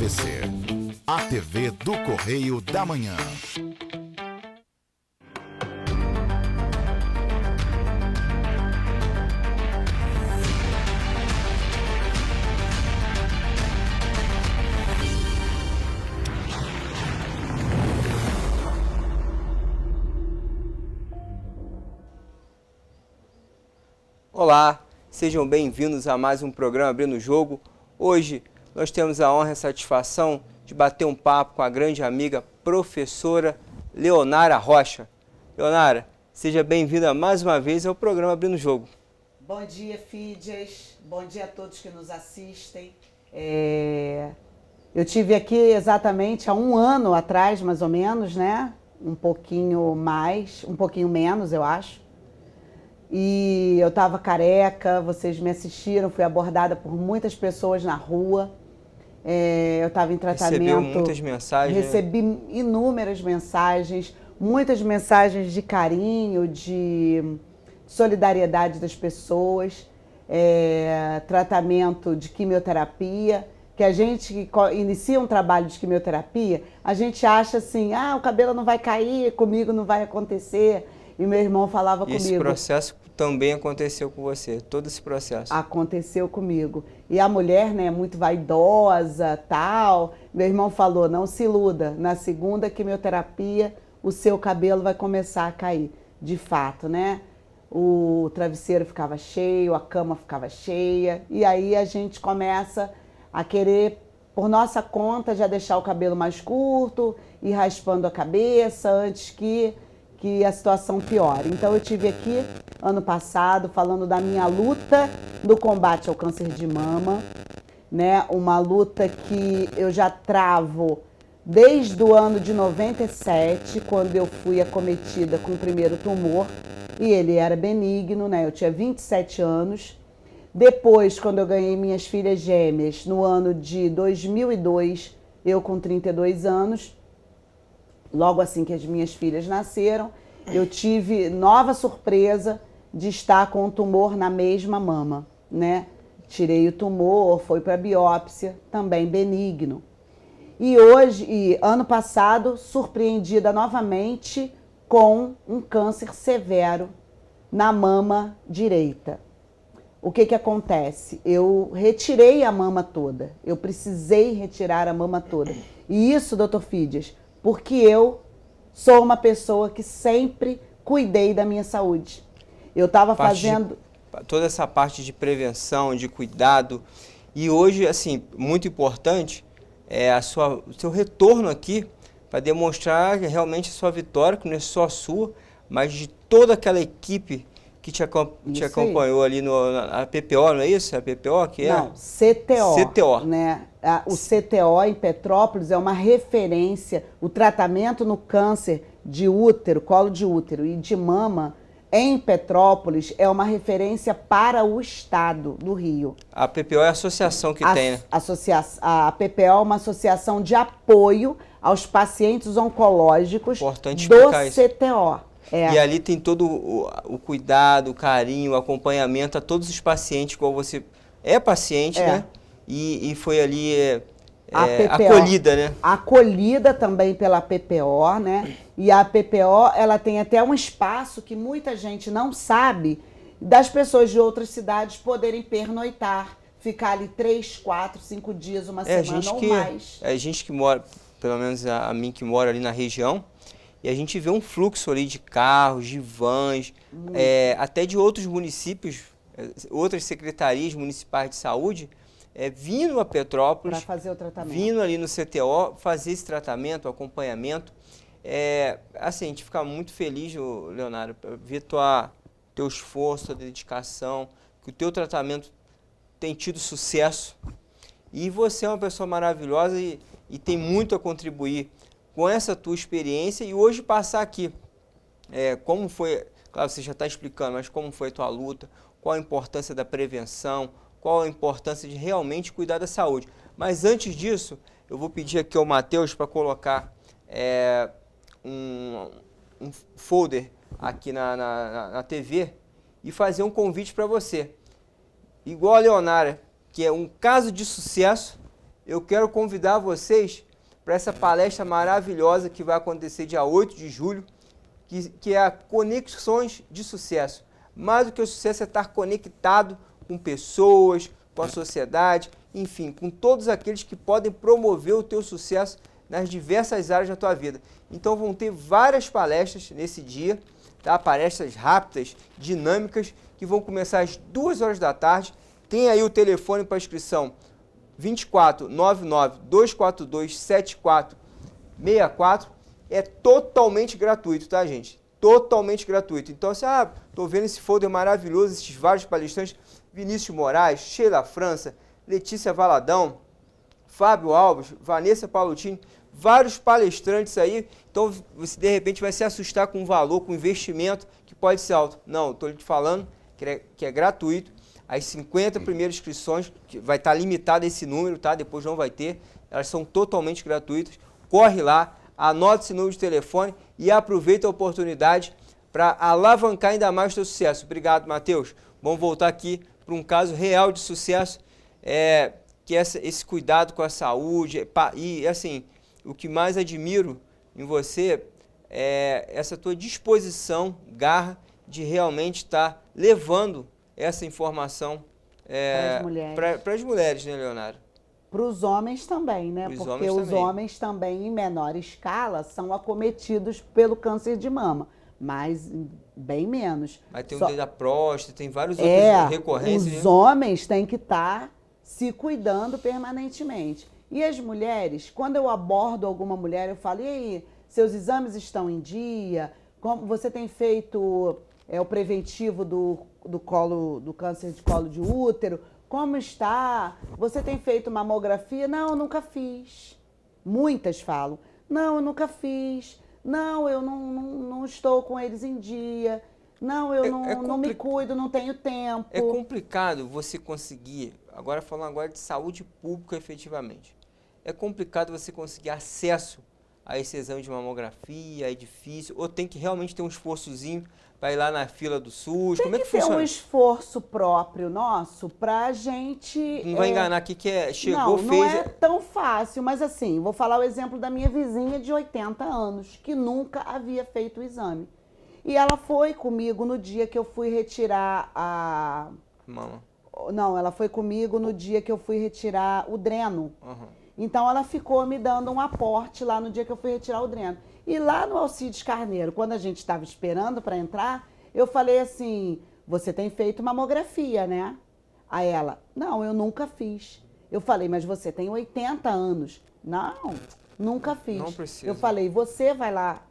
AVC, a TV do Correio da Manhã. Olá, sejam bem-vindos a mais um programa Abrindo o Jogo. Hoje nós temos a honra e a satisfação de bater um papo com a grande amiga professora Leonara Rocha. Leonara, seja bem-vinda mais uma vez ao programa Abrindo o Jogo. Bom dia, Fídias. Bom dia a todos que nos assistem. Eu tive aqui exatamente há um ano atrás, mais ou menos, né? Um pouquinho mais, um pouquinho menos, eu acho. E eu estava careca, vocês me assistiram, fui abordada por muitas pessoas na rua. Eu estava em tratamento. Recebeu muitas mensagens? Recebi inúmeras mensagens, muitas mensagens de carinho, de solidariedade das pessoas, tratamento de quimioterapia, que a gente que inicia um trabalho de quimioterapia, a gente acha assim, o cabelo não vai cair, comigo não vai acontecer. E meu irmão falava comigo. Esse processo também aconteceu com você, todo esse processo? Aconteceu comigo. E a mulher, né, muito vaidosa, tal. Meu irmão falou, não se iluda, na segunda quimioterapia o seu cabelo vai começar a cair. De fato, né? O travesseiro ficava cheio, a cama ficava cheia. E aí a gente começa a querer, por nossa conta, já deixar o cabelo mais curto, ir raspando a cabeça antes que a situação piore. Então eu tive aqui ano passado falando da minha luta no combate ao câncer de mama, né? Uma luta que eu já travo desde o ano de 97, quando eu fui acometida com o primeiro tumor, e ele era benigno, né? Eu tinha 27 anos. Depois, quando eu ganhei minhas filhas gêmeas, no ano de 2002, eu com 32 anos, logo assim que as minhas filhas nasceram, eu tive nova surpresa de estar com um tumor na mesma mama, né? Tirei o tumor, foi para biópsia, também benigno. E ano passado, surpreendida novamente com um câncer severo na mama direita. O que acontece? Eu retirei a mama toda, eu precisei retirar a mama toda. E isso, doutor Fídias, porque eu sou uma pessoa que sempre cuidei da minha saúde. Eu estava fazendo... Toda essa parte de prevenção, de cuidado. E hoje, assim, muito importante, o seu retorno aqui para demonstrar realmente a sua vitória, que não é só a sua, mas de toda aquela equipe que te acompanhou ali na PPO, não é isso? A PPO que é? Não, CTO. CTO. Né? O CTO em Petrópolis é uma referência, o tratamento no câncer de útero, colo de útero e de mama em Petrópolis é uma referência para o estado do Rio. A PPO é a associação que tem, né? A PPO é uma associação de apoio aos pacientes oncológicos Importante do isso. CTO. E ali tem todo o cuidado, o carinho, o acompanhamento a todos os pacientes, como você é paciente, né? E foi ali acolhida, né? Acolhida também pela PPO, né? E a PPO, ela tem até um espaço que muita gente não sabe, das pessoas de outras cidades poderem pernoitar, ficar ali 3, 4, 5 dias, uma semana ou mais. A gente que mora, pelo menos a mim que mora ali na região, e a gente vê um fluxo ali de carros, de vans, até de outros municípios, outras secretarias municipais de saúde, vindo a Petrópolis, para fazer o tratamento. Vindo ali no CTO, fazer esse tratamento, acompanhamento. Assim, a gente fica muito feliz, Leonardo, ver teu esforço, tua dedicação, que o teu tratamento tem tido sucesso. E você é uma pessoa maravilhosa e tem muito a contribuir com essa tua experiência. E hoje passar aqui, como foi, claro, você já está explicando, mas como foi a tua luta, qual a importância da prevenção, qual a importância de realmente cuidar da saúde. Mas antes disso, eu vou pedir aqui ao Matheus para colocar um folder aqui na TV e fazer um convite para você. Igual a Leonara, que é um caso de sucesso, eu quero convidar vocês para essa palestra maravilhosa que vai acontecer dia 8 de julho, que é a Conexões de Sucesso. Mais do que o sucesso é estar conectado com pessoas, com a sociedade, enfim, com todos aqueles que podem promover o teu sucesso nas diversas áreas da tua vida. Então vão ter várias palestras nesse dia, tá? Palestras rápidas, dinâmicas, que vão começar às 2 horas da tarde. Tem aí o telefone para inscrição 24 99 242 7464. É totalmente gratuito, tá, gente? Totalmente gratuito. Então, assim, tô vendo esse folder maravilhoso, esses vários palestrantes, Vinícius Moraes, Sheila França, Letícia Valadão, Fábio Alves, Vanessa Palutini, vários palestrantes aí. Então, você de repente vai se assustar com o valor, com o investimento, que pode ser alto. Não, estou te falando que é gratuito. As 50 primeiras inscrições, que vai estar limitado esse número, tá? Depois não vai ter. Elas são totalmente gratuitas. Corre lá, anota esse número de telefone e aproveita a oportunidade para alavancar ainda mais o seu sucesso. Obrigado, Matheus. Vamos voltar aqui para um caso real de sucesso, que é esse cuidado com a saúde. E, assim, o que mais admiro em você é essa tua disposição, garra, de realmente estar levando essa informação para as mulheres, né, Leonara? Para os homens também, né? Porque os homens também, em menor escala, são acometidos pelo câncer de mama, mas bem menos. Mas tem o da próstata, tem vários outros recorrências. Os homens têm que estar se cuidando permanentemente. E as mulheres, quando eu abordo alguma mulher, eu falo, e aí, seus exames estão em dia? Como você tem feito o preventivo do câncer de colo de útero? Como está? Você tem feito mamografia? Não, eu nunca fiz. Muitas falam, não, eu nunca fiz. Não, eu não estou com eles em dia. Não, eu não me cuido, não tenho tempo. É complicado você conseguir, falando de saúde pública efetivamente, é complicado você conseguir acesso a esse exame de mamografia, é difícil, ou tem que realmente ter um esforçozinho para ir lá na fila do SUS? Como é que funciona? Tem um esforço próprio nosso pra gente... Não vai enganar aqui que chegou, fez... Não é tão fácil, mas assim, vou falar o exemplo da minha vizinha de 80 anos, que nunca havia feito o exame. E ela foi comigo no dia que eu fui retirar a... Mama. Não, ela foi comigo no dia que eu fui retirar o dreno. Uhum. Então, ela ficou me dando um aporte lá no dia que eu fui retirar o dreno. E lá no Alcides Carneiro, quando a gente estava esperando para entrar, eu falei assim, você tem feito mamografia, né? Aí ela, não, eu nunca fiz. Eu falei, mas você tem 80 anos. Não, nunca fiz. Não precisa. Eu falei, você vai lá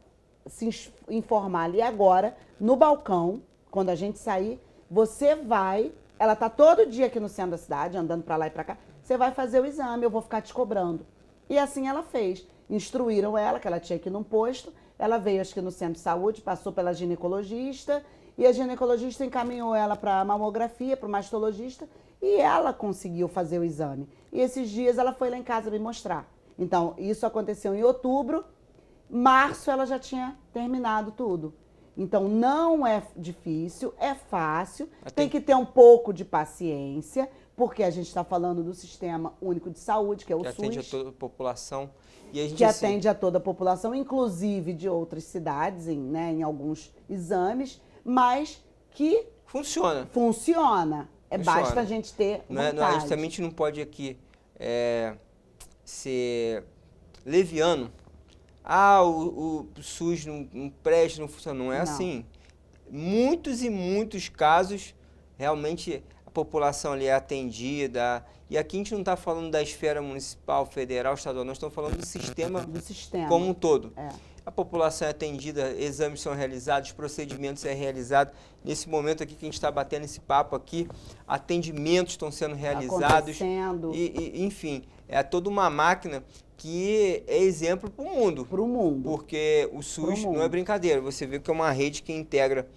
se informar ali agora, no balcão, quando a gente sair, você vai, ela tá todo dia aqui no centro da cidade, andando para lá e para cá, você vai fazer o exame, eu vou ficar te cobrando. E assim ela fez. Instruíram ela, que ela tinha que ir num posto, ela veio, acho que no centro de saúde, passou pela ginecologista, e a ginecologista encaminhou ela para a mamografia, para o mastologista, e ela conseguiu fazer o exame. E esses dias ela foi lá em casa me mostrar. Então, isso aconteceu em outubro, março ela já tinha terminado tudo. Então, não é difícil, é fácil, tem que ter um pouco de paciência, porque a gente está falando do Sistema Único de Saúde, que é o SUS. Que atende a toda a população. E a gente, que atende a toda a população, inclusive de outras cidades, em alguns exames, mas que... Funciona. Funciona. Basta a gente ter vontade. A gente também não pode aqui ser leviano. O SUS não presta, não funciona. Não é assim. Muitos e muitos casos, realmente, a população ali é atendida. E aqui a gente não está falando da esfera municipal, federal, estadual, nós estamos falando do sistema como um todo. A população é atendida, exames são realizados, procedimentos são realizados. Nesse momento aqui que a gente está batendo esse papo aqui, atendimentos estão sendo realizados. Enfim, é toda uma máquina que é exemplo para o mundo. Para o mundo. Porque o SUS não é brincadeira. Você vê que é uma rede que integra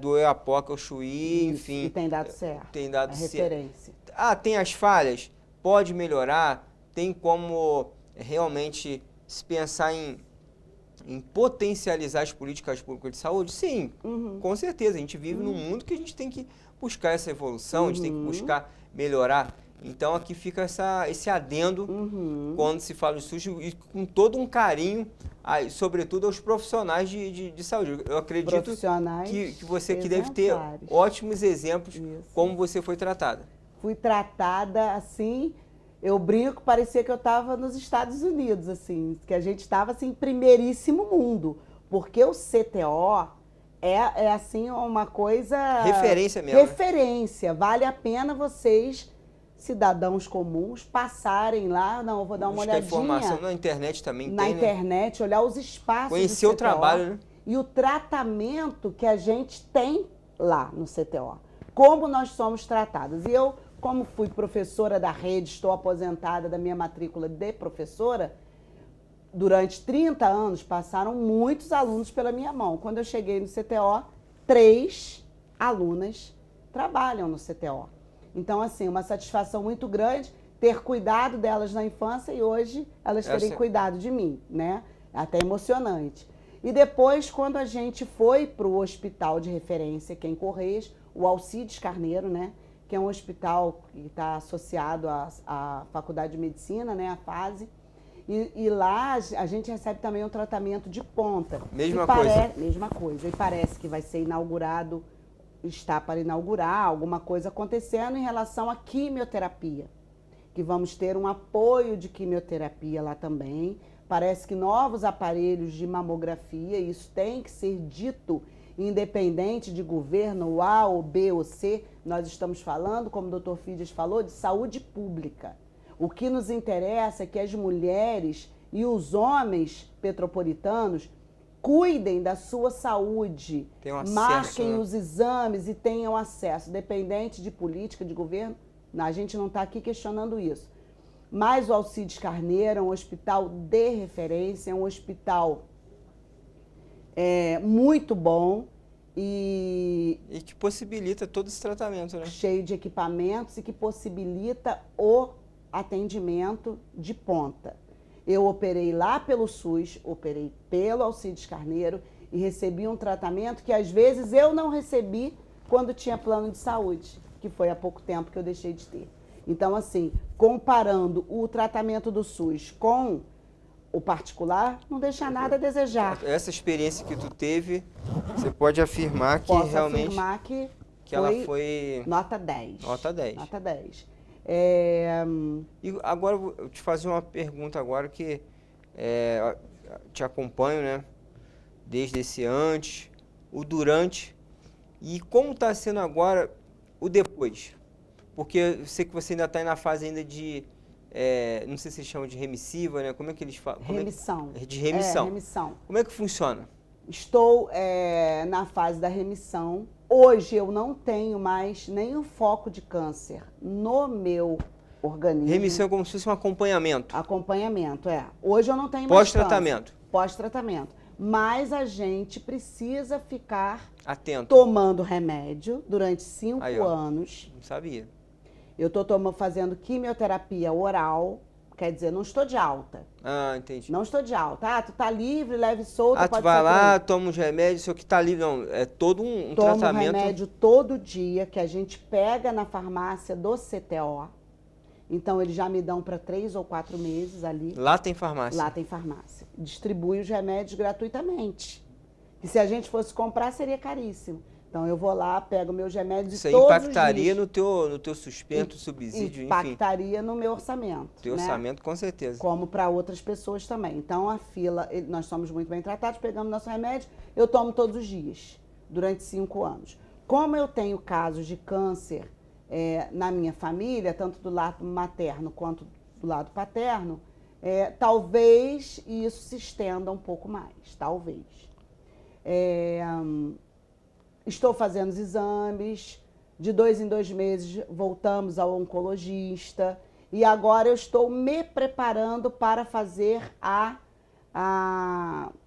do Oiapoque ao Chuí, enfim. E tem dado certo. Tem dado certo. Referência. Tem as falhas? Pode melhorar? Tem como realmente se pensar em potencializar as políticas públicas de saúde? Sim, com certeza. A gente vive num mundo que a gente tem que buscar essa evolução, a gente tem que buscar melhorar Então aqui fica esse adendo quando se fala de SUS e com todo um carinho, sobretudo aos profissionais de saúde. Eu acredito que você aqui deve ter ótimos exemplos como você foi tratada. Fui tratada assim, eu brinco, parecia que eu estava nos Estados Unidos, assim, que a gente estava assim, em primeiríssimo mundo, porque o CTO é assim uma coisa... Referência mesmo. Referência, vale a pena vocês, cidadãos comuns, passarem lá, não, eu vou dar uma olhadinha. Informação na internet também tem, na internet, olhar os espaços conhecer o trabalho, né? E o tratamento que a gente tem lá no CTO. Como nós somos tratados. E eu, como fui professora da rede, estou aposentada da minha matrícula de professora, durante 30 anos passaram muitos alunos pela minha mão. Quando eu cheguei no CTO, 3 alunas trabalham no CTO. Então, assim, uma satisfação muito grande ter cuidado delas na infância e hoje elas terem cuidado de mim, né? Até emocionante. E depois, quando a gente foi para o hospital de referência, que é em Correios, o Alcides Carneiro, né? Que é um hospital que está associado à Faculdade de Medicina, né? A FASE. E lá a gente recebe também um tratamento de ponta. Mesma coisa. Mesma coisa. E parece que vai ser inaugurado, está para inaugurar alguma coisa acontecendo em relação à quimioterapia. Que vamos ter um apoio de quimioterapia lá também. Parece que novos aparelhos de mamografia, isso tem que ser dito independente de governo A ou B ou C. Nós estamos falando, como o doutor Fides falou, de saúde pública. O que nos interessa é que as mulheres e os homens petropolitanos cuidem da sua saúde, marquem os exames e tenham acesso, independente de política, de governo. A gente não está aqui questionando isso. Mas o Alcides Carneiro é um hospital de referência, é um hospital muito bom e que possibilita todo esse tratamento, né? Cheio de equipamentos e que possibilita o atendimento de ponta. Eu operei lá pelo SUS, operei pelo Alcides Carneiro e recebi um tratamento que às vezes eu não recebi quando tinha plano de saúde, que foi há pouco tempo que eu deixei de ter. Então, assim, comparando o tratamento do SUS com o particular, não deixa nada a desejar. Essa experiência que tu teve, você pode afirmar que Posso realmente... afirmar que ela foi... Nota 10. Nota 10. Nota 10. E agora, eu vou te fazer uma pergunta agora que te acompanho, né? Desde esse antes, o durante, e como está sendo agora o depois? Porque eu sei que você ainda está na fase ainda de, não sei se eles chamam de remissiva, né? Como é que eles falam? Remissão. De remissão. Remissão. Como é que funciona? Estou na fase da remissão. Hoje eu não tenho mais nenhum foco de câncer no meu organismo. Remissão é como se fosse um acompanhamento. Acompanhamento, Hoje eu não tenho mais pós-tratamento. Pós-tratamento. Mas a gente precisa ficar atento, tomando remédio durante 5 anos. Não sabia. Eu estou fazendo quimioterapia oral. Quer dizer, não estou de alta. Ah, entendi. Não estou de alta. Tu tá livre, leve e solto. Tu vai lá, toma uns remédios, só que tá livre. Não, é todo um tratamento. Tomo remédio todo dia, que a gente pega na farmácia do CTO. Então, eles já me dão para 3 ou 4 meses ali. Lá tem farmácia? Lá tem farmácia. Distribui os remédios gratuitamente. E se a gente fosse comprar, seria caríssimo. Então, eu vou lá, pego meus remédios isso e todos impactaria no teu suspenso, subsídio, impactaria no meu orçamento. Teu orçamento, com certeza. Como para outras pessoas também. Então, a fila, nós somos muito bem tratados, pegamos nosso remédio, eu tomo todos os dias, durante 5 anos. Como eu tenho casos de câncer na minha família, tanto do lado materno quanto do lado paterno, talvez isso se estenda um pouco mais, talvez. Estou fazendo os exames, de 2 em 2 meses voltamos ao oncologista e agora eu estou me preparando para fazer a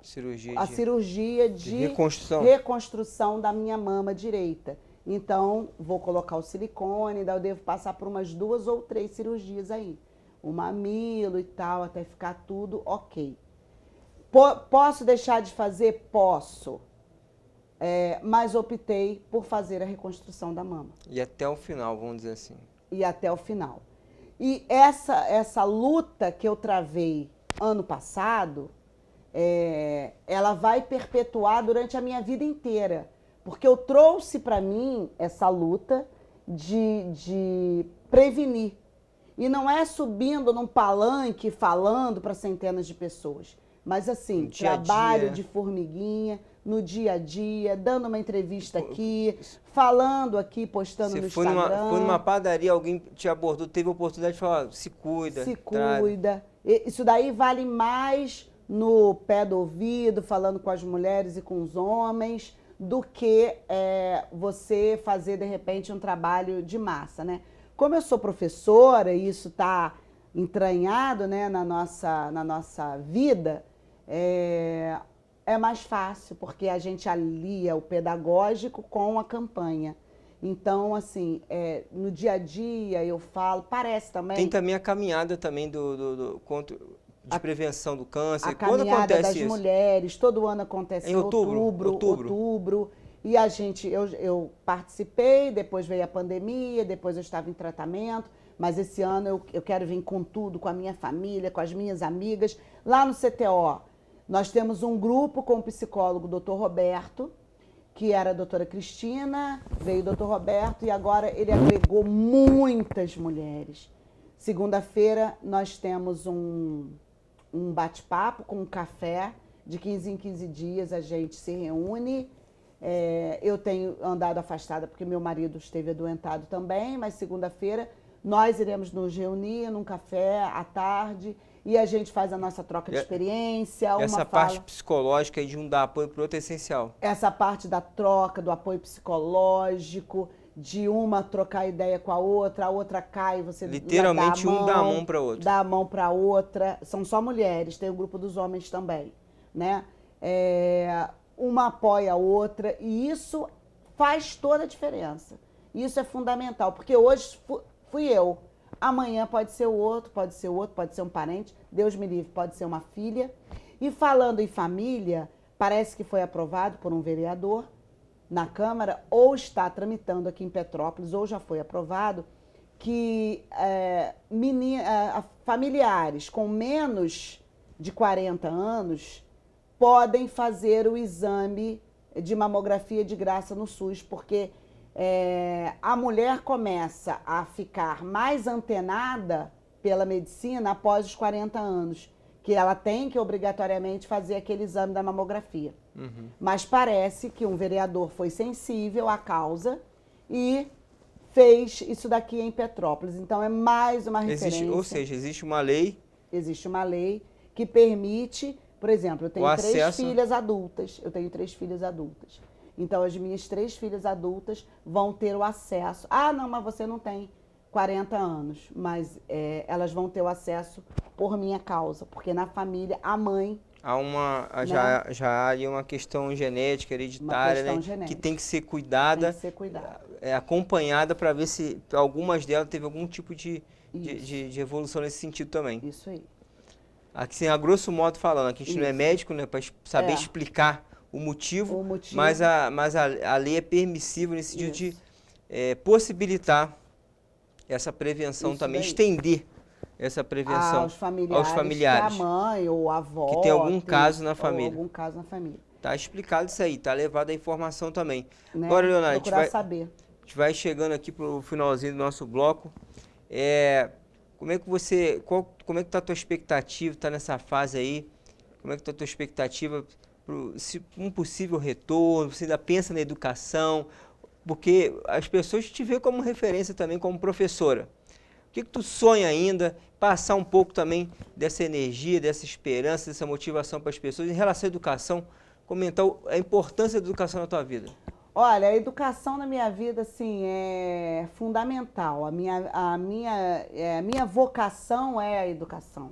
cirurgia de reconstrução da minha mama direita. Então, vou colocar o silicone, ainda eu devo passar por umas 2 ou 3 cirurgias aí. O mamilo e tal, até ficar tudo ok. Posso deixar de fazer? Posso. Mas optei por fazer a reconstrução da mama. E até o final, vamos dizer assim. E até o final. E essa luta que eu travei ano passado, ela vai perpetuar durante a minha vida inteira. Porque eu trouxe para mim essa luta de prevenir. E não é subindo num palanque falando para centenas de pessoas. Mas assim, trabalho de formiguinha, no dia a dia, dando uma entrevista aqui, falando aqui, postando no Instagram. Foi numa padaria, alguém te abordou, teve a oportunidade de falar, se cuida. Se cuida. Isso daí vale mais no pé do ouvido, falando com as mulheres e com os homens, do que você fazer, de repente, um trabalho de massa, né? Como eu sou professora e isso está entranhado, né, na nossa vida, é mais fácil, porque a gente alia o pedagógico com a campanha. Então, assim, no dia a dia eu falo, parece também... Tem também a caminhada também de prevenção do câncer. A caminhada das mulheres, todo ano acontece em outubro. E eu participei, depois veio a pandemia, depois eu estava em tratamento, mas esse ano eu quero vir com tudo, com a minha família, com as minhas amigas. Lá no CTO, nós temos um grupo com o psicólogo Dr. Roberto, que era a doutora Cristina, veio o Dr. Roberto e agora ele agregou muitas mulheres. Segunda-feira nós temos um bate-papo com um café, de 15 em 15 dias a gente se reúne. Eu tenho andado afastada porque meu marido esteve adoentado também, mas segunda-feira nós iremos nos reunir num café à tarde e a gente faz a nossa troca de experiência. Essa parte psicológica e de um dar apoio para o outro é essencial. Essa parte da troca, do apoio psicológico, de uma trocar ideia com a outra cai, você literalmente um dá a mão para outra. Dá a mão para outra. São só mulheres, tem o grupo dos homens também, né? Uma apoia a outra e isso faz toda a diferença. Isso é fundamental, porque hoje fui eu. Amanhã pode ser o outro, pode ser um parente, Deus me livre, pode ser uma filha. E falando em família, parece que foi aprovado por um vereador na Câmara, ou está tramitando aqui em Petrópolis, ou já foi aprovado, que familiares com menos de 40 anos podem fazer o exame de mamografia de graça no SUS, porque a mulher começa a ficar mais antenada pela medicina após os 40 anos, que ela tem que obrigatoriamente fazer aquele exame da mamografia. Uhum. Mas parece que um vereador foi sensível à causa e fez isso daqui em Petrópolis. Então é mais uma referência. Ou seja, existe uma lei. Existe uma lei que permite, por exemplo, eu tenho três filhas adultas. Então, as minhas 3 filhas adultas vão ter o acesso. Ah, não, mas você não tem 40 anos. Mas elas vão ter o acesso por minha causa. Porque na família, a mãe... Já há uma questão genética, hereditária, que tem que ser cuidada. Tem que ser cuidada. Acompanhada para ver se algumas delas teve algum tipo de evolução nesse sentido também. Isso aí. Assim, a grosso modo falando, aqui a gente não é médico, né, para saber explicar o motivo, mas a lei é permissiva nesse sentido de possibilitar essa prevenção isso também, estender essa prevenção aos familiares. Que a mãe ou a avó. Que tem algum caso na família. Algum caso na família. Tá explicado isso aí, tá levado a informação também. Né? Agora, Leonardo, a gente vai chegando aqui pro finalzinho do nosso bloco. Como é que tá a tua expectativa, tá nessa fase aí? Como é que tá a tua expectativa para um possível retorno? Você ainda pensa na educação? Porque as pessoas te veem como referência também, como professora. O que tu sonha ainda? Passar um pouco também dessa energia, dessa esperança, dessa motivação para as pessoas em relação à educação, comentar a importância da educação na tua vida. Olha, a educação na minha vida, assim, é fundamental. A minha vocação é a educação.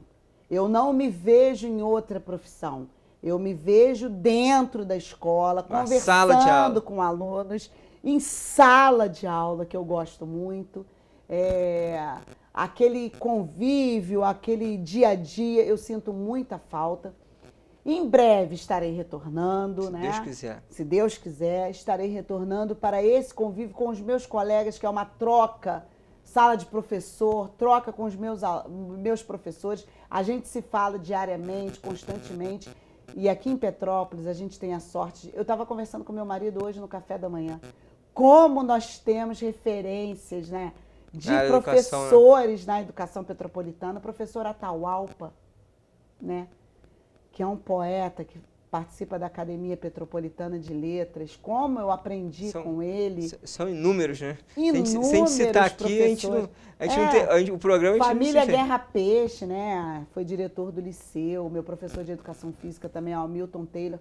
Eu não me vejo em outra profissão. Eu me vejo dentro da escola, conversando com alunos, em sala de aula, que eu gosto muito. Aquele convívio, aquele dia a dia, eu sinto muita falta. Em breve estarei retornando, né? Se Deus quiser. Se Deus quiser, estarei retornando para esse convívio com os meus colegas, que é uma troca sala de professor, troca com os meus professores. A gente se fala diariamente, constantemente. E aqui em Petrópolis a gente tem a sorte. Eu estava conversando com meu marido hoje no café da manhã. Como nós temos referências, né, de professores na educação petropolitana. O professor Atahualpa, né, que é um poeta que participa da Academia Petropolitana de Letras. Como eu aprendi com ele. São inúmeros, né? Inúmeros se a gente citar aqui, o programa... Família Guerra Peixe, né? Foi diretor do Liceu. Meu professor de Educação Física também, o Milton Taylor.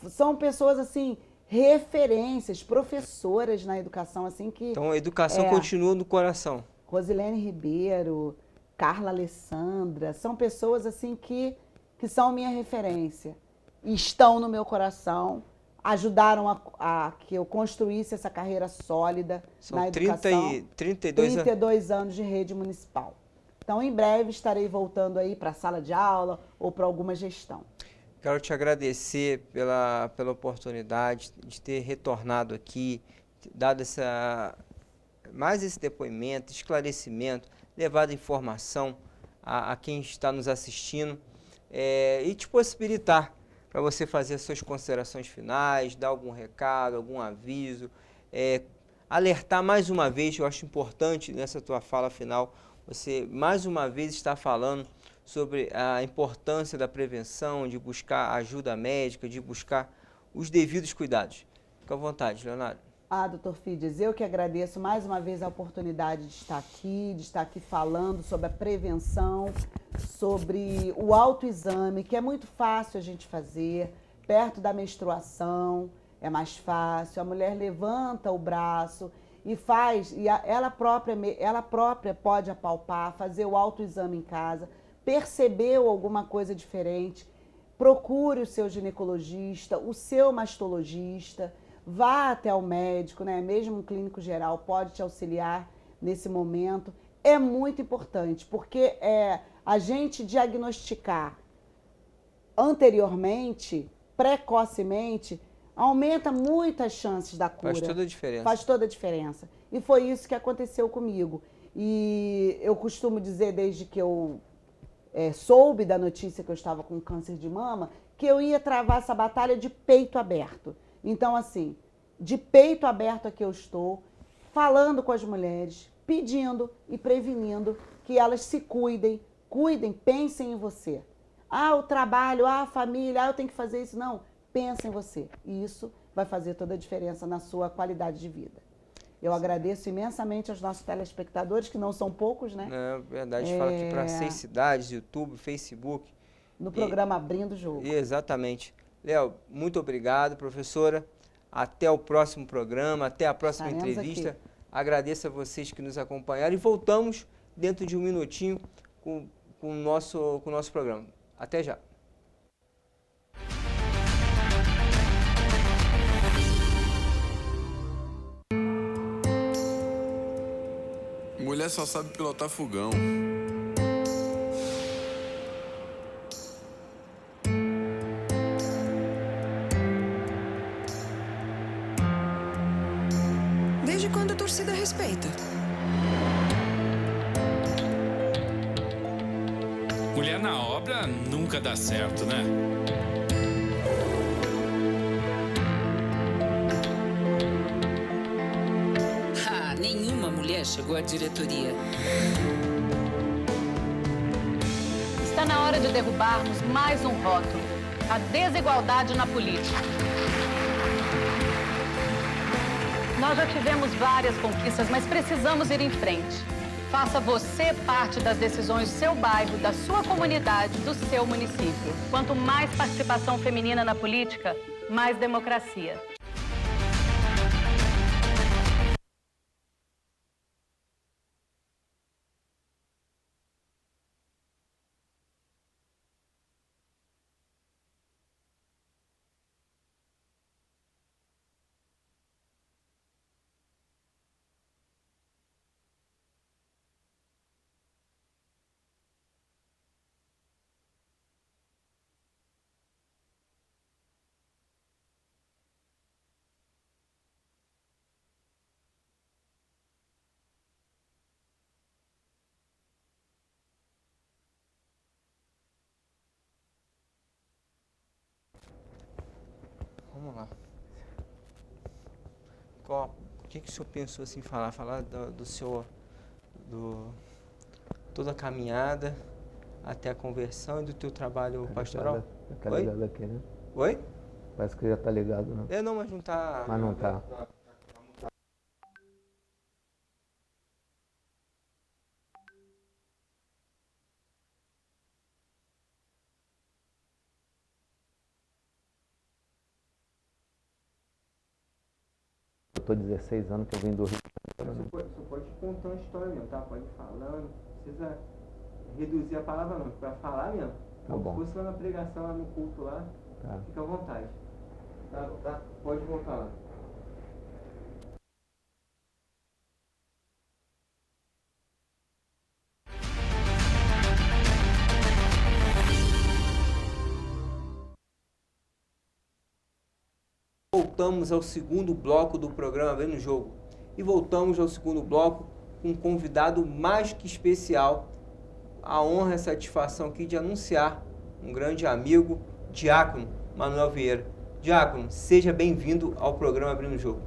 São pessoas, assim, referências, professoras na educação, assim, que... Então, a educação continua no coração. Rosilene Ribeiro, Carla Alessandra, são pessoas, assim, que são minha referência. Estão no meu coração, ajudaram a que eu construísse essa carreira sólida na educação. 32 anos de rede municipal. Então, em breve, estarei voltando aí para a sala de aula ou para alguma gestão. Quero te agradecer pela oportunidade de ter retornado aqui, dado mais esse depoimento, esclarecimento, levado informação a quem está nos assistindo e te possibilitar para você fazer as suas considerações finais, dar algum recado, algum aviso, alertar mais uma vez. Eu acho importante nessa tua fala final, você mais uma vez está falando sobre a importância da prevenção, de buscar ajuda médica, de buscar os devidos cuidados. Fica à vontade, Leonardo. Doutor Fides, eu que agradeço mais uma vez a oportunidade de estar aqui falando sobre a prevenção, sobre o autoexame, que é muito fácil a gente fazer, perto da menstruação, é mais fácil, a mulher levanta o braço e faz, e ela própria pode apalpar, fazer o autoexame em casa, percebeu alguma coisa diferente, procure o seu ginecologista, o seu mastologista, vá até o médico, né? Mesmo um clínico geral pode te auxiliar nesse momento. É muito importante, porque a gente diagnosticar anteriormente, precocemente, aumenta muito as chances da cura. Faz toda a diferença. Faz toda a diferença. E foi isso que aconteceu comigo. E eu costumo dizer, desde que eu soube da notícia que eu estava com câncer de mama, que eu ia travar essa batalha de peito aberto. Então, assim, de peito aberto aqui eu estou, falando com as mulheres, pedindo e prevenindo que elas se cuidem, pensem em você. O trabalho, a família, eu tenho que fazer isso. Não, pensa em você. E isso vai fazer toda a diferença na sua qualidade de vida. Eu agradeço imensamente aos nossos telespectadores, que não são poucos, né? É verdade, fala aqui para 6 cidades, YouTube, Facebook. No programa Abrindo o Jogo. Exatamente. Léo, muito obrigado, professora. Até o próximo programa, até a próxima entrevista. Aqui. Agradeço a vocês que nos acompanharam e voltamos dentro de um minutinho com o nosso programa. Até já. Mulher só sabe pilotar fogão. Desde quando a torcida respeita? Mulher na obra nunca dá certo, né? Nenhuma mulher chegou à diretoria. Está na hora de derrubarmos mais um rótulo: a desigualdade na política. Nós já tivemos várias conquistas, mas precisamos ir em frente. Faça você parte das decisões do seu bairro, da sua comunidade, do seu município. Quanto mais participação feminina na política, mais democracia. vamos lá. O que o senhor pensou assim falar? Falar do seu, toda a caminhada até a conversão e do teu trabalho pastoral? Tá ligado aqui, né? Oi? Parece que já tá ligado, né? Não, mas não tá. Mas não tá. Eu tô 16 anos que eu vim do Rio de Janeiro. Você pode contar uma história mesmo, tá? Pode ir falando, não precisa reduzir a palavra não, pra falar mesmo. Tá bom. Se fosse lá na pregação, lá no culto lá, Tá. fica à vontade. Tá? Pode voltar lá. Voltamos ao segundo bloco do programa Vendo o Jogo. E voltamos ao segundo bloco com um convidado mais que especial. A honra e a satisfação aqui de anunciar um grande amigo, Diácono Manuel Vieira. Diácono, seja bem-vindo ao programa Abrindo o Jogo.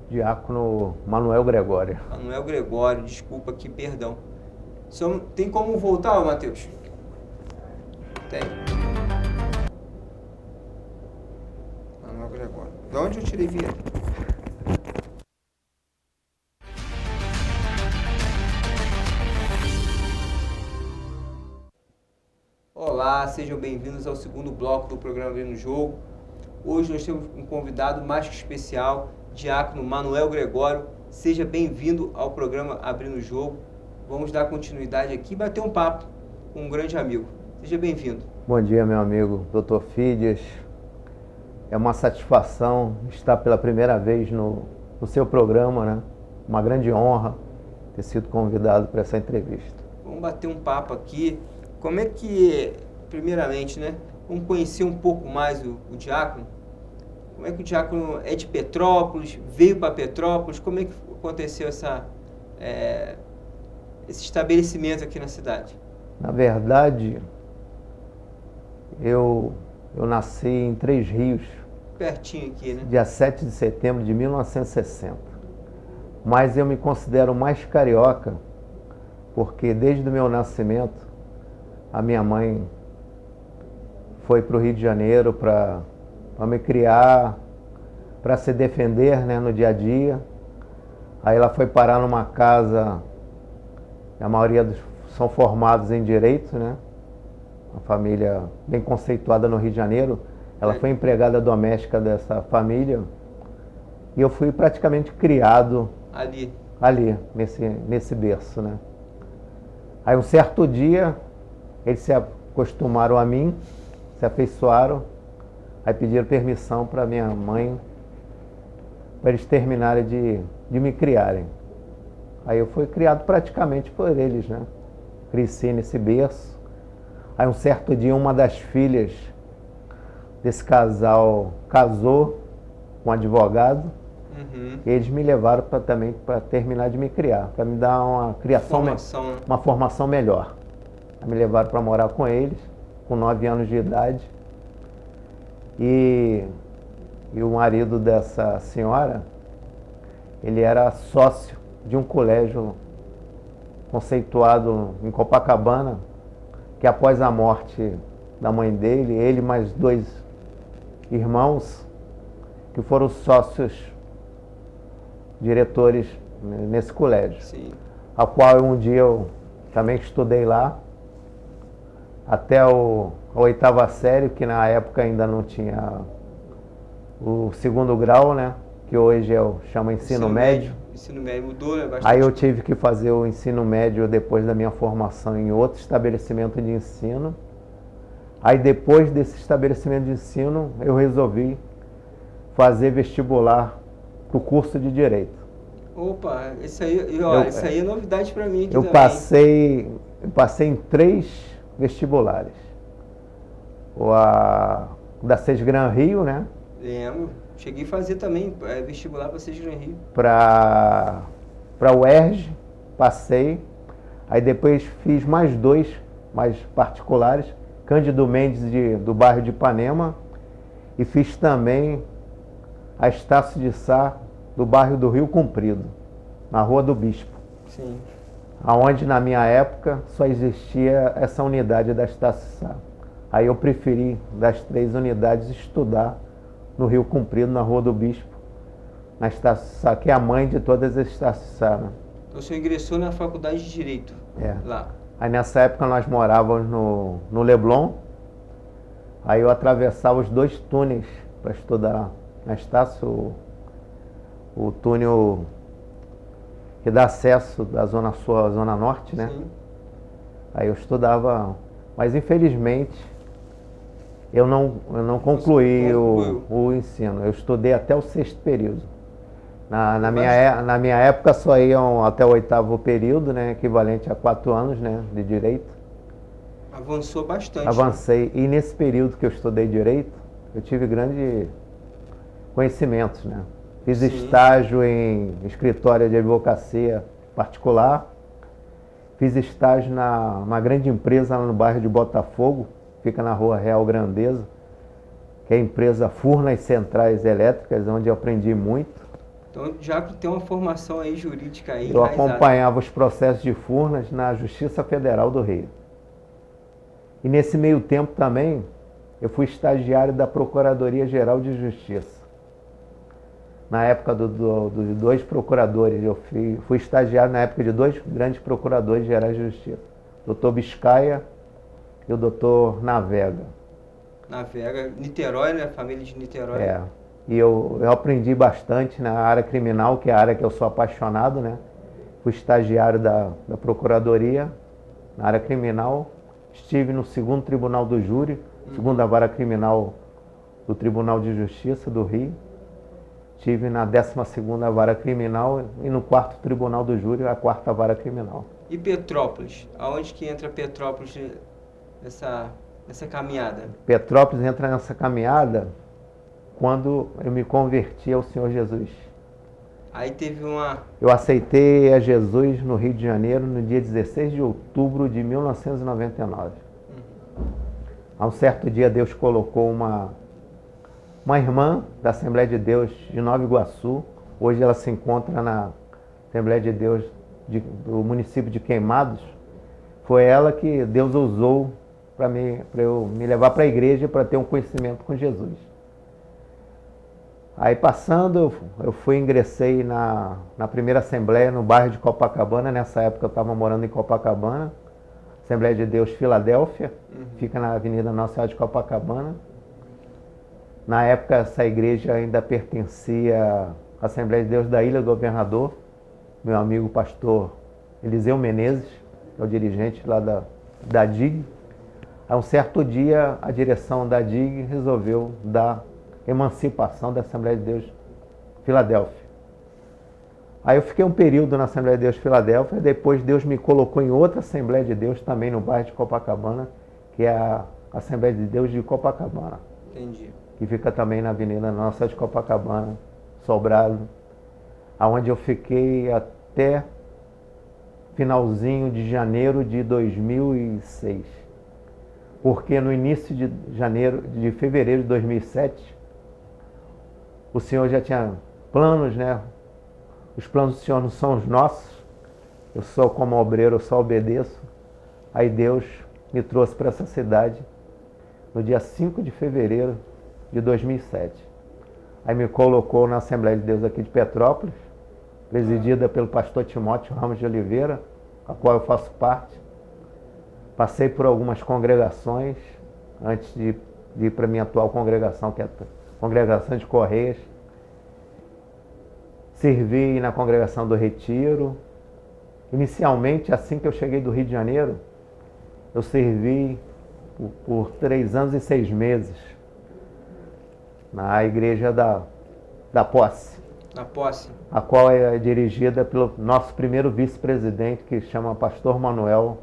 Diácono Manuel Gregório. Manuel Gregório, desculpa aqui, perdão. Tem como voltar, Matheus? Tem. Manuel Gregório. De onde eu tirei Vieira? Olá, sejam bem-vindos ao segundo bloco do programa Abrindo o Jogo. Hoje nós temos um convidado mais que especial, Diácono Manuel Gregório. Seja bem-vindo ao programa Abrindo o Jogo. Vamos dar continuidade aqui e bater um papo com um grande amigo. Seja bem-vindo. Bom dia, meu amigo Dr. Fides. É uma satisfação estar pela primeira vez no seu programa, né? Uma grande honra ter sido convidado para essa entrevista. Vamos bater um papo aqui. Como é que, primeiramente, né? Vamos conhecer um pouco mais o Diácono. Como é que o Diácono é de Petrópolis, veio para Petrópolis? Como é que aconteceu esse estabelecimento aqui na cidade? Na verdade, eu nasci em Três Rios. Pertinho aqui, né? Dia 7 de setembro de 1960. Mas eu me considero mais carioca, porque desde o meu nascimento, a minha mãe foi para o Rio de Janeiro para me criar, para se defender, né, no dia a dia. Aí ela foi parar numa casa, a maioria são formados em Direito, né? Uma família bem conceituada no Rio de Janeiro. Ela foi empregada doméstica dessa família e eu fui praticamente criado ali nesse berço, né? Aí um certo dia eles se acostumaram a mim, se afeiçoaram, aí pediram permissão para minha mãe, para eles terminarem de me criarem. Aí eu fui criado praticamente por eles, né? Cresci nesse berço. Aí um certo dia uma das filhas desse casal casou com um advogado. E eles me levaram também para terminar de me criar, para me dar uma uma formação melhor. Aí me levaram para morar com eles, com 9 anos de idade. E o marido dessa senhora, ele era sócio de um colégio conceituado em Copacabana, que após a morte da mãe dele, ele mais 2 irmãos, que foram sócios diretores nesse colégio. Sim. A qual um dia eu também estudei lá, até a 8ª série, que na época ainda não tinha o 2º grau, né? Que hoje chama ensino médio. Ensino médio mudou, né? Bastante. Aí eu tive que fazer o ensino médio depois da minha formação em outro estabelecimento de ensino. Aí depois desse estabelecimento de ensino, eu resolvi fazer vestibular para o curso de Direito. Opa, isso aí é novidade para mim aqui eu também. Passei em 3 vestibulares. O da Sesgran Rio, né? Lembro. Cheguei a fazer também vestibular para Sesgran Rio. Para o UERJ, passei. Aí depois fiz mais 2, mais particulares. Cândido Mendes, do bairro de Ipanema. e fiz também a Estácio de Sá do bairro do Rio Comprido, na Rua do Bispo. Sim. Onde na minha época só existia essa unidade da Estácio de Sá. Aí eu preferi, das 3 unidades, estudar no Rio Comprido, na Rua do Bispo, na Estácio de Sá, que é a mãe de todas as Estácio de Sá, né? Então, o senhor ingressou na Faculdade de Direito lá. Aí nessa época nós morávamos no Leblon, aí eu atravessava os 2 túneis para estudar na Estácio, o túnel que dá acesso da Zona Sul à Zona Norte, né? Sim. Aí eu estudava, mas infelizmente eu não concluí o ensino. Eu estudei até o 6º período. Na minha época só iam até o 8º período, né? Equivalente a 4 anos, né? De Direito. Avançou bastante. Avancei. E nesse período que eu estudei Direito, eu tive grandes conhecimentos, né? Fiz estágio em escritório de advocacia particular. Fiz estágio numa grande empresa lá no bairro de Botafogo, fica na Rua Real Grandeza, que é a empresa Furnas Centrais Elétricas, onde eu aprendi muito. Então já tem uma formação aí jurídica aí. Eu acompanhava os processos de Furnas na Justiça Federal do Rio. E nesse meio tempo também, eu fui estagiário da Procuradoria-Geral de Justiça. Na época dos 2 procuradores, eu fui estagiário na época de 2 grandes procuradores gerais de justiça, o Dr. Biscaia e o Dr. Navega. Navega, Niterói, né? Família de Niterói. E eu aprendi bastante na área criminal, que é a área que eu sou apaixonado, né? Fui estagiário da Procuradoria, na área criminal, estive no 2º Tribunal do Júri, 2ª Vara Criminal do Tribunal de Justiça do Rio. Estive na 12ª Vara Criminal e no 4º Tribunal do Júri, a 4ª Vara Criminal. E Petrópolis? Aonde que entra Petrópolis nessa caminhada? Petrópolis entra nessa caminhada quando eu me converti ao Senhor Jesus. Aí teve Eu aceitei a Jesus no Rio de Janeiro no dia 16 de outubro de 1999. A um certo dia Deus colocou uma irmã da Assembleia de Deus de Nova Iguaçu. Hoje ela se encontra na Assembleia de Deus do município de Queimados. Foi ela que Deus usou para eu me levar para a igreja para ter um conhecimento com Jesus. Aí passando, eu ingressei na primeira Assembleia no bairro de Copacabana. Nessa época eu estava morando em Copacabana. Assembleia de Deus Filadélfia, fica na Avenida Nossa Senhora de Copacabana. Na época, essa igreja ainda pertencia à Assembleia de Deus da Ilha do Governador. Meu amigo pastor Eliseu Menezes, que é o dirigente lá da DIG. A um certo dia, a direção da DIG resolveu dar emancipação da Assembleia de Deus Filadélfia. Aí eu fiquei um período na Assembleia de Deus Filadélfia, depois Deus me colocou em outra Assembleia de Deus, também no bairro de Copacabana, que é a Assembleia de Deus de Copacabana. Entendi. Que fica também na Avenida Nossa de Copacabana, Sobrado, aonde eu fiquei até finalzinho de janeiro de 2006. Porque no início de fevereiro de 2007, o Senhor já tinha planos, né? Os planos do Senhor não são os nossos. Eu sou como obreiro, eu só obedeço. Aí Deus me trouxe para essa cidade no dia 5 de fevereiro de 2007. Aí me colocou na Assembleia de Deus aqui de Petrópolis, presidida pelo pastor Timóteo Ramos de Oliveira, a qual eu faço parte. Passei por algumas congregações antes de ir para a minha atual congregação, que é a Congregação de Correias. Servi na Congregação do Retiro. Inicialmente, assim que eu cheguei do Rio de Janeiro, eu servi por 3 anos e 6 meses na Igreja da Posse. Na Posse. A qual é dirigida pelo nosso primeiro vice-presidente, que chama Pastor Manuel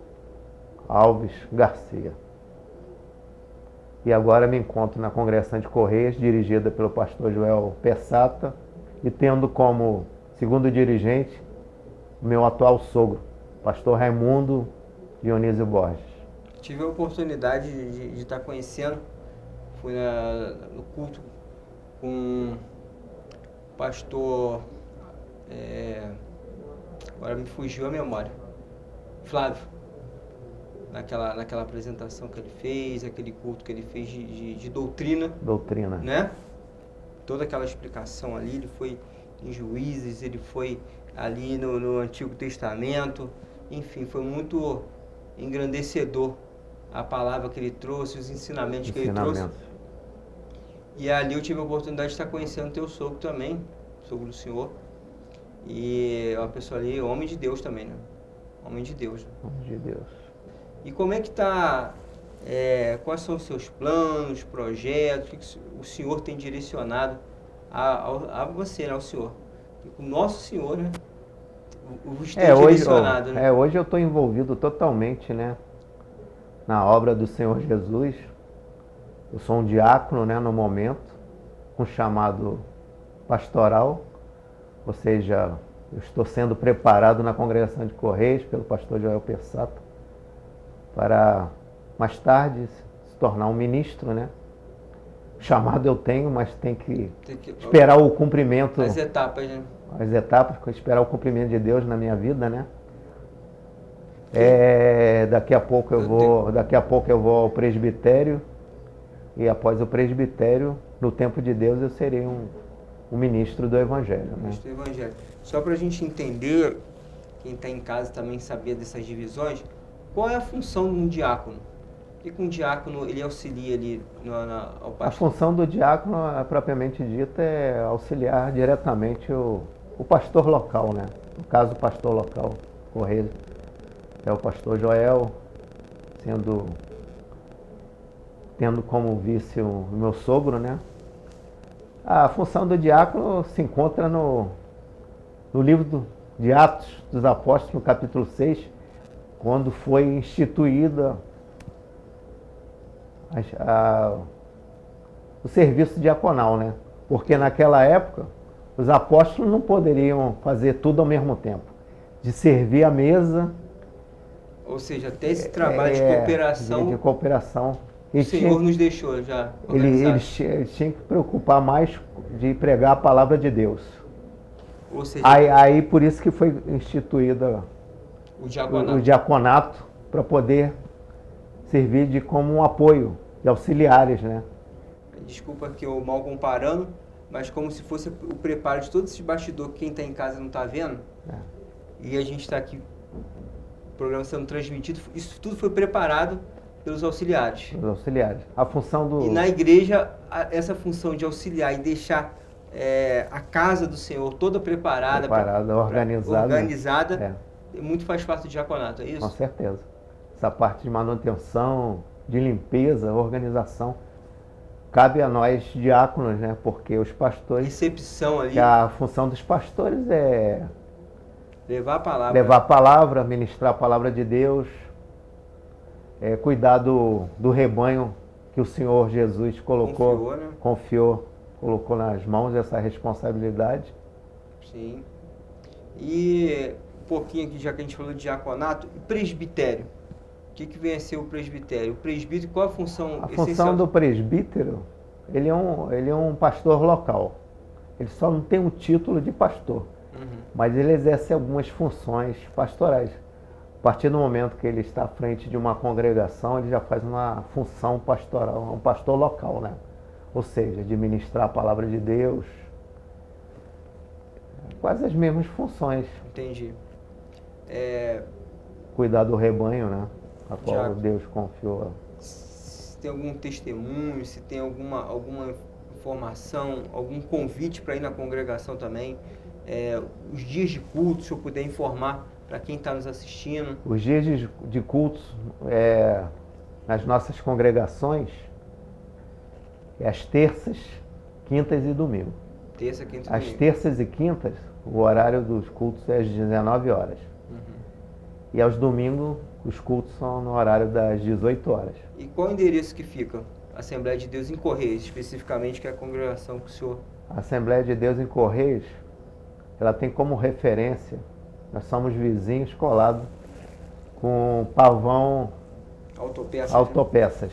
Alves Garcia. E agora me encontro na Congregação de Correias, dirigida pelo pastor Joel Pessata, e tendo como segundo dirigente meu atual sogro, pastor Raimundo Dionísio Borges. Tive a oportunidade de estar conhecendo, fui no culto com o pastor, agora me fugiu a memória, Flávio, naquela apresentação que ele fez, aquele culto que ele fez de doutrina. Doutrina. Né? Toda aquela explicação ali, ele foi em Juízes, ele foi ali no Antigo Testamento, enfim, foi muito engrandecedor a palavra que ele trouxe, os ensinamentos que ele trouxe. E ali eu tive a oportunidade de estar conhecendo teu sogro também, sogro do senhor, e é uma pessoa ali, homem de Deus também, né? Homem de Deus. Homem de Deus. E como é que está, quais são os seus planos, projetos, o que o senhor tem direcionado a você, né, ao senhor? O nosso senhor, né? Os tem direcionado, né? Hoje eu estou envolvido totalmente, né, na obra do Senhor Jesus. Eu sou um diácono, né, no momento, com chamado pastoral, ou seja, eu estou sendo preparado na congregação de Correios pelo pastor Joel Persato para mais tarde se tornar um ministro, né? Chamado eu tenho, mas tem que esperar o cumprimento. As etapas, né? As etapas, esperar o cumprimento de Deus na minha vida, né? Daqui a pouco eu vou ao presbitério, e após o presbitério, no tempo de Deus, eu serei um ministro do Evangelho. Né? Ministro do Evangelho. Só para a gente entender, quem está em casa também saber dessas divisões, qual é a função de um diácono? O que um diácono ele auxilia ali ao pastor? A função do diácono, propriamente dita, é auxiliar diretamente o pastor local, né? No caso, o pastor local, Correio, é o pastor Joel, tendo como vice o meu sogro, né? A função do diácono se encontra no livro de Atos dos Apóstolos, no capítulo 6, quando foi instituída o serviço diaconal, né? Porque naquela época os apóstolos não poderiam fazer tudo ao mesmo tempo, de servir a mesa. Ou seja, até esse trabalho de cooperação. De cooperação. O Senhor nos deixou já. Eles tinham que preocupar mais de pregar a palavra de Deus. Ou seja, aí por isso que foi instituída o diaconato para poder servir como um apoio de auxiliares, né? Desculpa que eu mal comparando, mas como se fosse o preparo de todo esse bastidor que quem está em casa não está vendo. E a gente está aqui, o programa sendo transmitido, isso tudo foi preparado pelos auxiliares. Os auxiliares. A função do... E na igreja, essa função de auxiliar e deixar a casa do Senhor toda preparada, organizada, muito faz parte do diaconato, é isso? Com certeza. Essa parte de manutenção, de limpeza, organização, cabe a nós diáconos, né? Porque os pastores... Recepção ali. A função dos pastores é... Levar a palavra, ministrar a palavra de Deus, cuidar do rebanho que o Senhor Jesus colocou nas mãos essa responsabilidade. Sim. E um pouquinho aqui, já que a gente falou de diaconato, e presbitério. O que vem a ser o presbitério? O presbítero, qual a função essencial? A função do presbítero, ele é um pastor local. Ele só não tem um título de pastor, mas ele exerce algumas funções pastorais. A partir do momento que ele está à frente de uma congregação, ele já faz uma função pastoral, um pastor local, né? Ou seja, de ministrar a palavra de Deus, quase as mesmas funções. Entendi. Cuidar do rebanho, né? A qual Deus confiou. Se tem algum testemunho, se tem alguma informação, algum convite para ir na congregação também, os dias de culto, se eu puder informar para quem está nos assistindo. Os dias de cultos nas nossas congregações às terças, quintas e domingo. Terça, quinta e domingo. Às terças e quintas, o horário dos cultos é às 19 horas. E aos domingos, os cultos são no horário das 18 horas. E qual o endereço que fica? Assembleia de Deus em Correios, especificamente, que é a congregação que o senhor... A Assembleia de Deus em Correios, ela tem como referência, nós somos vizinhos colados com Pavão Autopeças. Autopeças.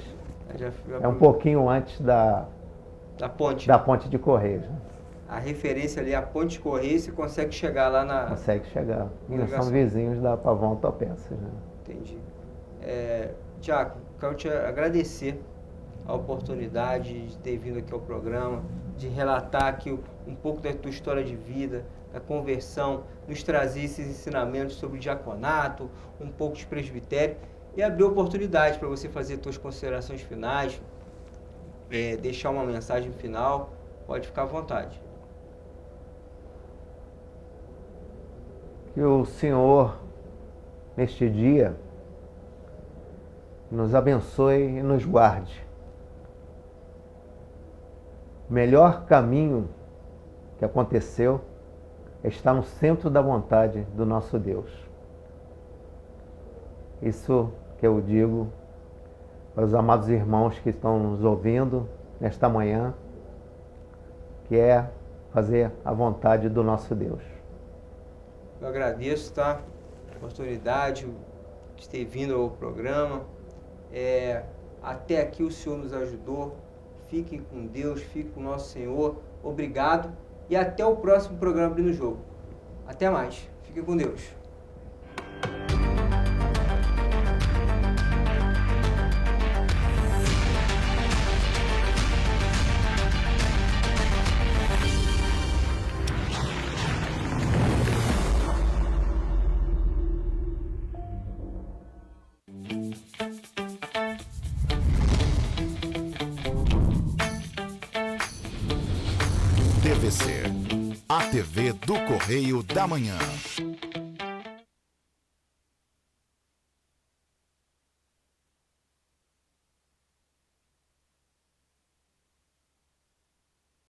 É um pouquinho antes da ponte. da ponte de Correios. Né? A referência ali, a ponte de Correios, você consegue chegar lá na... Consegue chegar. Nós ligação. somos vizinhos da Pavão Autopeças. Né? Entendi. Tiago, quero te agradecer a oportunidade de ter vindo aqui ao programa, de relatar aqui um pouco da tua história de vida, da conversão, nos trazer esses ensinamentos sobre o diaconato, um pouco de presbitério, e abrir oportunidade para você fazer suas considerações finais, deixar uma mensagem final. Pode ficar à vontade. Que o Senhor, neste dia, nos abençoe e nos guarde. O melhor caminho que aconteceu é estar no centro da vontade do nosso Deus. Isso que eu digo para os amados irmãos que estão nos ouvindo nesta manhã, que é fazer a vontade do nosso Deus. Eu agradeço, tá? A oportunidade de ter vindo ao programa. Até aqui o Senhor nos ajudou. Fique com Deus, fique com o nosso Senhor. Obrigado e até o próximo programa Abrindo o Jogo. Até mais. Fique com Deus. TVC, a TV do Correio da Manhã.